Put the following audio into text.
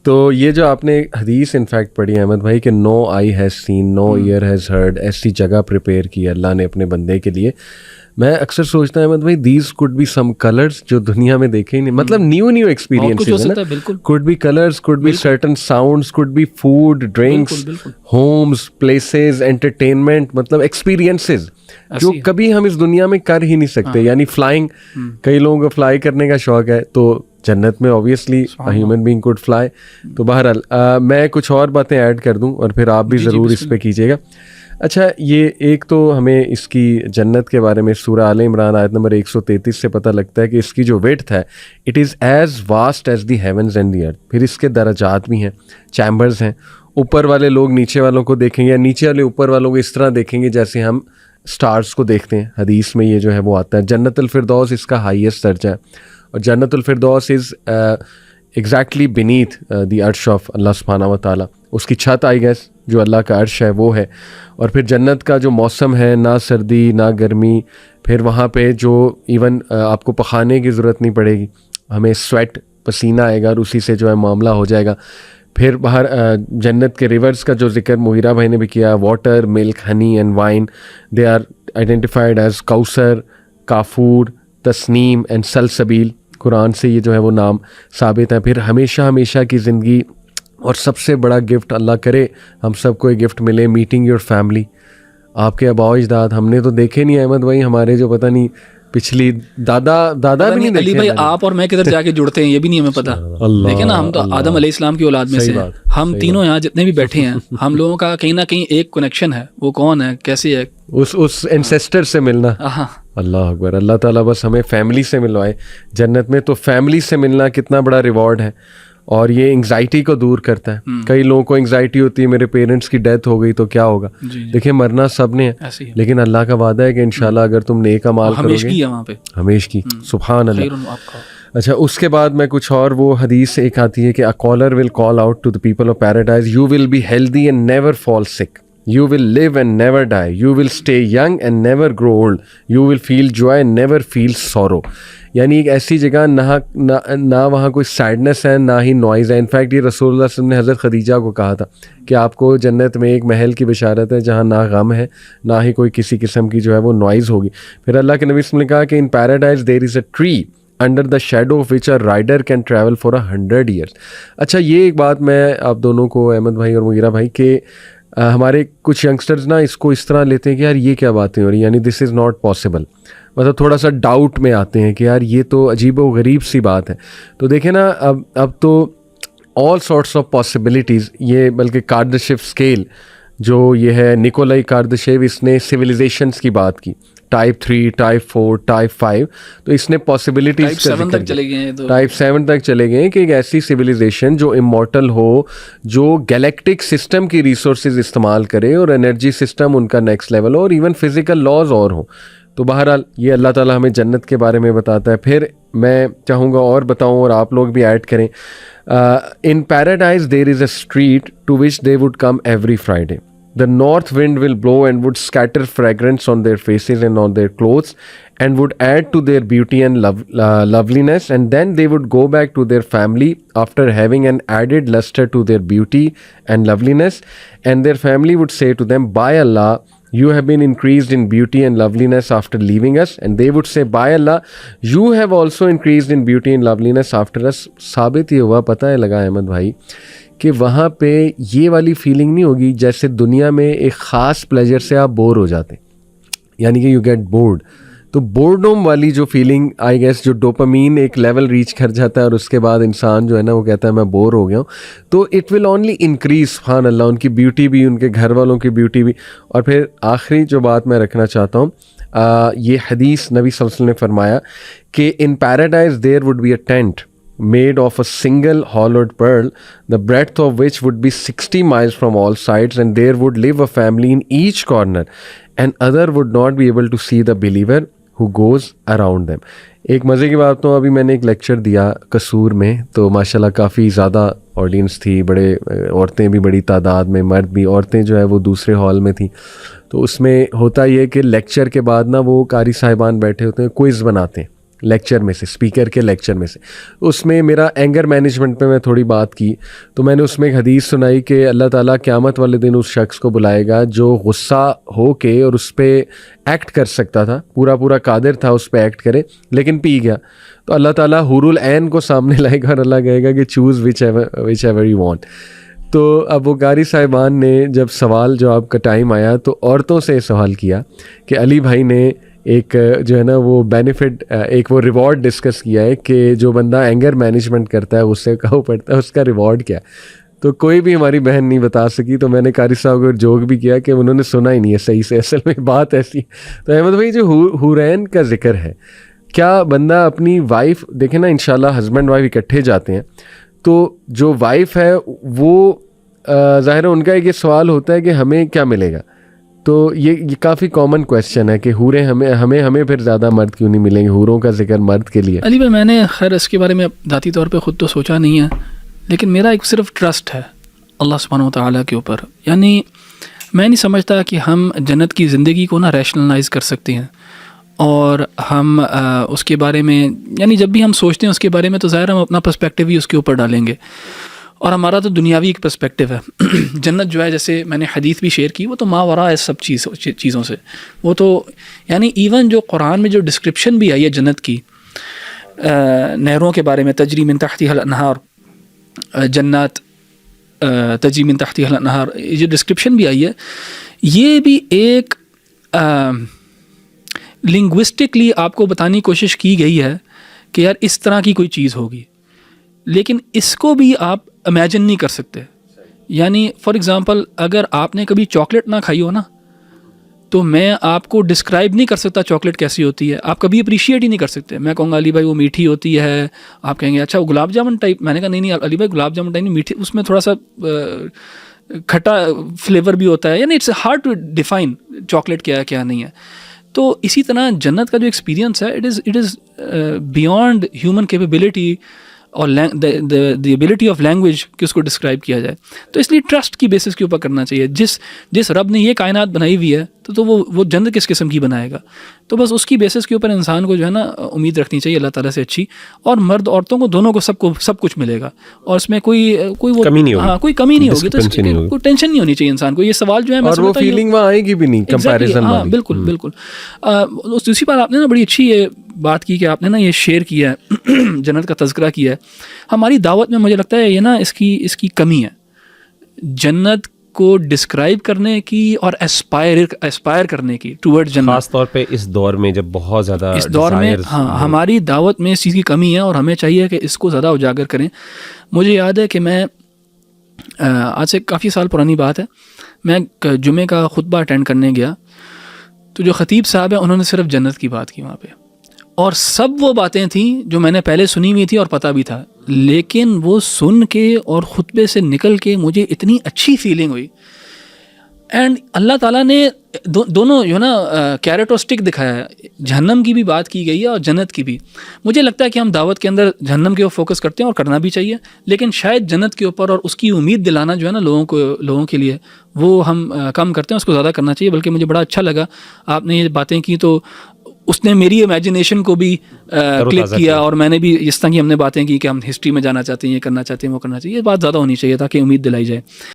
تو یہ جو آپ نے حدیث انفیکٹ پڑھی احمد بھائی کہ no eye has seen no ear has heard, ایسی جگہ پریپیئر کی اللہ نے اپنے بندے کے لیے. میں اکثر سوچتا ہوں احمد بھائی these could be some colours جو دنیا میں دیکھے ہی نہیں، مطلب نیو ایکسپیرینسز ہیں نا. Could be colours, could be certain sounds, could be food, drinks, homes, places, entertainment, مطلب ایکسپیرینسز جو کبھی ہم اس دنیا میں کر ہی نہیں سکتے. یعنی فلائنگ، کئی لوگوں کو فلائی کرنے کا شوق ہے، تو جنت میں obviously human being could fly. تو بہرحال میں کچھ اور باتیں ایڈ کر دوں اور پھر آپ بھی ضرور اس پہ کیجیے گا. اچھا، یہ ایک تو ہمیں اس کی جنت کے بارے میں سورہ آل عمران آیت نمبر 133 سے پتہ لگتا ہے کہ اس کی جو ویڈتھ ہے it is as vast as the heavens and the earth. پھر اس کے درجات بھی ہیں، چیمبرز ہیں. اوپر والے لوگ نیچے والوں کو دیکھیں گے، یا نیچے والے اوپر والوں کو اس طرح دیکھیں گے جیسے ہم سٹارز کو دیکھتے ہیں. حدیث میں یہ جو ہے وہ آتا ہے. جنت الفردوس اس کا ہائیسٹ درجہ ہے، اور جنت الفردوس از ایگزیکٹلی بینیتھ دی عرش آف اللہ سبحانہ و تعالیٰ. اس کی چھت آئی گیس جو اللہ کا عرش ہے وہ ہے. اور پھر جنت کا جو موسم ہے، نہ سردی نہ گرمی. پھر وہاں پہ جو ایون آپ کو پخانے کی ضرورت نہیں پڑے گی، ہمیں سویٹ پسینہ آئے گا اور اسی سے جو ہے معاملہ ہو جائے گا. پھر باہر جنت کے ریورز کا جو ذکر مغیرہ بھائی نے بھی کیا، water, milk, honey and wine, they are identified as کوثر، کافور، تسنیم اینڈ سلسبیل. قرآن سے یہ جو ہے وہ نام ثابت ہے. پھر ہمیشہ ہمیشہ کی زندگی، اور سب سے بڑا گفٹ اللہ کرے ہم سب کو یہ گفٹ ملے، میٹنگ یور فیملی. آپ کے آباء و اجداد ہم نے تو دیکھے نہیں احمد بھائی، ہمارے جو پتہ نہیں پچھلی دادا بھی نہیں دیکھے. علی بھائی آپ اور میں کدھر جا کے جڑتے ہیں یہ بھی نہیں ہمیں پتہ. دیکھیں نا، ہم تو آدم علیہ السلام کی اولاد میں سے ہیں. ہم تینوں یہاں جتنے بھی بیٹھے ہیں، ہم لوگوں کا کہیں نہ کہیں ایک کنیکشن ہے. وہ کون ہے، کیسی ہے؟ اس انسیسٹر سے ملنا. اللہ اکبر. اللہ تعالیٰ بس ہمیں فیملی سے ملوائے جنت میں. تو فیملی سے ملنا کتنا بڑا ریوارڈ ہے، اور یہ انگزائٹی کو دور کرتا ہے. کئی لوگوں کو انگزائٹی ہوتی ہے میرے پیرنٹس کی ڈیتھ ہو گئی تو کیا ہوگا. دیکھیں مرنا سب نے ہے، لیکن اللہ کا وعدہ ہے کہ انشاءاللہ اگر تم نیک اعمال کرو گے ہمیشہ. سبحان اللہ. اچھا، اس کے بعد میں کچھ اور، وہ حدیث ایک آتی ہے کہ a caller will call out to the people of paradise, you will be healthy and never fall sick, you will live and never die, you will stay young and never grow old, you will feel joy and never feel sorrow. یعنی ایک ایسی جگہ نہ وہاں کوئی sadness ہے نہ ہی noise ہے. انفیکٹ یہ رسول اللہ صلی اللہ علیہ وسلم نے حضرت خدیجہ کو کہا تھا کہ آپ کو جنت میں ایک محل کی بشارت ہے جہاں نہ غم ہے نہ ہی کوئی کسی قسم کی جو ہے وہ نوائز ہوگی. پھر اللہ کے نبی صلی اللہ علیہ وسلم نے کہا کہ in paradise there is a tree under the shadow of which a rider can travel for 100 years. اچھا، یہ ایک بات میں آپ دونوں کو، احمد بھائی اور مغیرہ بھائی، کہ ہمارے کچھ ینگسٹرز نا اس کو اس طرح لیتے ہیں کہ یار یہ کیا باتیں ہو رہی ہیں، یعنی دس از ناٹ پاسبل. مطلب تھوڑا سا ڈاؤٹ میں آتے ہیں کہ یار یہ تو عجیب و غریب سی بات ہے. تو دیکھیں نا، اب تو آل سارٹس آف پاسبلٹیز. یہ بلکہ کاردشیو اسکیل جو یہ ہے، نیکولائی کاردشیو، اس نے سویلائزیشنس کی بات کی، ٹائپ 3، ٹائپ 4، ٹائپ 5. تو اس نے پاسبلٹیز کا ذکر کیا. ٹائپ 7 تک چلے گئے کہ ایک ایسی سویلائزیشن جو امورٹل ہو، جو گیلیکٹک سسٹم کی ریسورسز استعمال کرے اور انرجی سسٹم ان کا نیکسٹ لیول ہو، اور ایون فزیکل لاز اور ہوں. تو بہرحال یہ اللہ تعالیٰ ہمیں جنت کے بارے میں بتاتا ہے. پھر میں چاہوں گا اور بتاؤں اور آپ لوگ بھی ایڈ کریں. In paradise there is a street to which they would come every Friday. The north wind will blow and would scatter fragrance on their faces and on their clothes and would add to their beauty and loveliness, and then they would go back to their family after having an added luster to their beauty and loveliness, and their family would say to them, by Allah, you have been increased in beauty and loveliness after leaving us, and they would say, by Allah, you have also increased in beauty and loveliness after us. ثابت یہ ہوا، پتہ ہے لگا احمد بھائی، کہ وہاں پہ یہ والی فیلنگ نہیں ہوگی جیسے دنیا میں ایک خاص پلیجر سے آپ بور ہو جاتے ہیں، یعنی کہ یو گیٹ بورڈ. تو بورڈوم والی جو فیلنگ آئی گیس، جو ڈوپامین ایک لیول ریچ کر جاتا ہے اور اس کے بعد انسان جو ہے نا وہ کہتا ہے میں بور ہو گیا ہوں، تو اٹ ول اونلی انکریز. سبحان اللہ. ان کی بیوٹی بھی، ان کے گھر والوں کی بیوٹی بھی. اور پھر آخری جو بات میں رکھنا چاہتا ہوں، یہ حدیث نبی صلی اللہ علیہ وسلم نے فرمایا کہ in paradise there would be a tent made of a single hollowed pearl, the breadth of which would be 60 miles from all sides, and there would live a family in each corner, and other would not be able to see the believer who goes around them. ایک مزے کی بات تو ابھی میں نے ایک lecture دیا قصور میں، تو ماشاءاللہ کافی زیادہ آڈینس تھی، بڑے عورتیں بھی بڑی تعداد میں، مرد بھی. عورتیں جو ہے وہ دوسرے ہال میں تھیں. تو اس میں ہوتا یہ کہ لیکچر کے بعد نا وہ قاری صاحبان بیٹھے ہوتے ہیں، کوئز بناتے ہیں لیکچر میں سے, اسپیکر کے لیکچر میں سے. اس میں میرا اینگر مینجمنٹ پہ میں تھوڑی بات کی, تو میں نے اس میں ایک حدیث سنائی کہ اللہ تعالیٰ قیامت والے دن اس شخص کو بلائے گا جو غصہ ہو کے اور اس پہ ایکٹ کر سکتا تھا, پورا قادر تھا اس پہ ایکٹ کرے, لیکن پی گیا. تو اللہ تعالیٰ حور العین کو سامنے لائے گا اور اللہ کہے گا کہ choose which ever you want. تو اب وہ قاری صاحبان نے جب سوال جواب کا ٹائم آیا تو عورتوں سے سوال کیا کہ علی بھائی نے ایک جو ہے نا وہ بینیفٹ, ایک وہ ریوارڈ ڈسکس کیا ہے کہ جو بندہ اینگر مینجمنٹ کرتا ہے, غصے کا وہ پڑتا ہے, اس کا ریوارڈ کیا ہے. تو کوئی بھی ہماری بہن نہیں بتا سکی. تو میں نے قاری صاحب کو جوک بھی کیا کہ انہوں نے سنا ہی نہیں ہے صحیح سے, اصل میں بات ایسی. تو احمد بھائی جو حورین کا ذکر ہے, کیا بندہ اپنی وائف, دیکھیں نا انشاءاللہ ہسبینڈ وائف اکٹھے جاتے ہیں, تو جو وائف ہے وہ ظاہر ان کا ایک یہ سوال ہوتا ہے کہ ہمیں کیا ملے گا. تو یہ کافی کامن کویسچن ہے کہ حوریں ہمیں پھر زیادہ مرد کیوں نہیں ملیں گے, حوروں کا ذکر مرد کے لیے. علی بھائی میں نے خیر اس کے بارے میں ذاتی طور پہ خود تو سوچا نہیں ہے, لیکن میرا ایک صرف ٹرسٹ ہے اللہ سبحانہ و تعالیٰ کے اوپر. یعنی میں نہیں سمجھتا کہ ہم جنت کی زندگی کو نا ریشنلائز کر سکتے ہیں, اور ہم اس کے بارے میں یعنی جب بھی ہم سوچتے ہیں اس کے بارے میں تو ظاہر ہم اپنا پرسپیکٹیو ہی اس کے اوپر ڈالیں گے, اور ہمارا تو دنیاوی ایک پرسپیکٹیو ہے. جنت جو ہے جیسے میں نے حدیث بھی شیئر کی, وہ تو ما وراء سب چیزوں سے, وہ تو یعنی ایون جو قرآن میں جو ڈسکرپشن بھی آئی ہے جنت کی, نہروں کے بارے میں, تجری من تحتها الانہار, جنات تجری من تحتها الانہار, یہ جو ڈسکرپشن بھی آئی ہے یہ بھی ایک لنگوسٹکلی آپ کو بتانے کی کوشش کی گئی ہے کہ یار اس طرح کی کوئی چیز ہوگی, لیکن اس کو بھی آپ امیجن نہیں کر سکتے. یعنی فار ایگزامپل اگر آپ نے کبھی چاکلیٹ نہ کھائی ہو نا, تو میں آپ کو ڈسکرائب نہیں کر سکتا چاکلیٹ کیسی ہوتی ہے, آپ کبھی اپریشیٹ ہی نہیں کر سکتے. میں کہوں گا علی بھائی وہ میٹھی ہوتی ہے, آپ کہیں گے اچھا وہ گلاب جامن ٹائپ. میں نے کہا نہیں علی بھائی گلاب جامن ٹائپ نہیں, میٹھی, اس میں تھوڑا سا کھٹا فلیور بھی ہوتا ہے. یعنی it's hard to define chocolate کیا ہے کیا نہیں ہے. تو اسی طرح جنت کا جو ایکسپیرینس ہے it is beyond human capability اور دی ایبلٹی آف لینگویج کہ اس کو ڈسکرائب کیا جائے. تو اس لیے ٹرسٹ کی بیسس کے اوپر کرنا چاہیے. جس رب نے یہ کائنات بنائی ہوئی ہے تو وہ جنت کس قسم کی بنائے گا. تو بس اس کی بیسس کے اوپر انسان کو جو ہے نا امید رکھنی چاہیے اللہ تعالیٰ سے اچھی, اور مرد عورتوں کو دونوں کو سب کچھ ملے گا, اور اس میں کوئی کمی نہیں ہوگی, ہاں کوئی کمی نہیں ہوگی. تو کوئی ٹینشن نہیں ہونی چاہیے انسان کو. یہ سوال جو ہے اور وہ فیلنگ وہاں آئے گی بھی نہیں کمپیریزن. ہاں بالکل. دوسری بات آپ نے نا بڑی اچھی یہ بات کی کہ آپ نے نا یہ شیئر کیا ہے, جنت کا تذکرہ کیا ہے. ہماری دعوت میں مجھے لگتا ہے یہ نا اس کی کمی ہے, جنت کو ڈسکرائب کرنے کی اور اسپائر کرنے کی ٹورڈ جنت, خاص طور پہ اس دور میں جب بہت زیادہ اس دور میں. ہاں ہماری دعوت میں اس چیز کی کمی ہے, اور ہمیں چاہیے کہ اس کو زیادہ اجاگر کریں. مجھے یاد ہے کہ میں آج سے کافی سال پرانی بات ہے, میں جمعے کا خطبہ اٹینڈ کرنے گیا, تو جو خطیب صاحب ہیں انہوں نے صرف جنت کی بات کی وہاں پہ, اور سب وہ باتیں تھیں جو میں نے پہلے سنی ہوئی تھی اور پتہ بھی تھا, لیکن وہ سن کے اور خطبے سے نکل کے مجھے اتنی اچھی فیلنگ ہوئی. اینڈ اللہ تعالیٰ نے دونوں جو ہے نا کیرٹ اور اسٹک دکھایا ہے, جہنم کی بھی بات کی گئی ہے اور جنت کی بھی. مجھے لگتا ہے کہ ہم دعوت کے اندر جہنم کے اوپر فوکس کرتے ہیں اور کرنا بھی چاہیے, لیکن شاید جنت کے اوپر اور اس کی امید دلانا جو ہے نا لوگوں کے لیے وہ ہم کم کرتے ہیں, اس کو زیادہ کرنا چاہیے. بلکہ مجھے بڑا اچھا لگا آپ نے یہ باتیں کی, تو اس نے میری امیجنیشن کو بھی کلک کیا, اور میں نے بھی اس طرح کی ہم نے باتیں کی کہ ہم ہسٹری میں جانا چاہتے ہیں, یہ کرنا چاہتے ہیں, وہ کرنا چاہیے. یہ بات زیادہ ہونی چاہیے تاکہ امید دلائی جائے.